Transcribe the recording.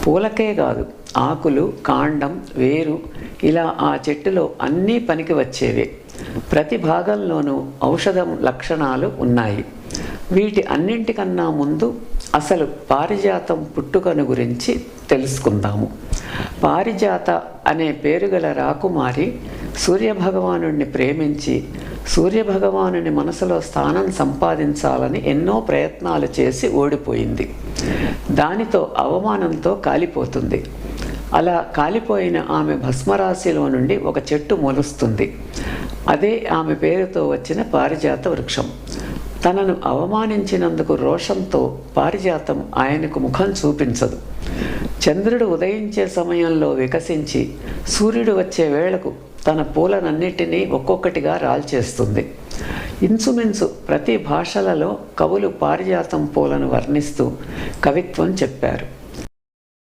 పూలకే కాదు, ఆకులు, కాండం, వేరు ఇలా ఆ చెట్టులో అన్నీ పనికి వచ్చేవే. ప్రతి భాగంలోనూ ఔషధం లక్షణాలు ఉన్నాయి. వీటి అన్నింటికన్నా ముందు అసలు పారిజాతం పుట్టుకను గురించి తెలుసుకుందాము. పారిజాత అనే పేరుగల రాకుమారి సూర్యభగవానుడిని ప్రేమించి సూర్యభగవానుని మనసులో స్థానం సంపాదించాలని ఎన్నో ప్రయత్నాలు చేసి ఓడిపోయింది. దానితో అవమానంతో కాలిపోతుంది. అలా కాలిపోయిన ఆమె భస్మరాశిలో నుండి ఒక చెట్టు మొలుస్తుంది. అదే ఆమె పేరుతో వచ్చిన పారిజాత వృక్షం. తనను అవమానించినందుకు రోషంతో పారిజాతం ఆయనకు ముఖం చూపించదు. చంద్రుడు ఉదయించే సమయంలో వికసించి సూర్యుడు వచ్చే వేళకు తన పూలనన్నిటినీ ఒక్కొక్కటిగా రాల్చేస్తుంది. ఇంచుమించు ప్రతి భాషలలో కవులు పారిజాతం పూలను వర్ణిస్తూ కవిత్వం చెప్పారు.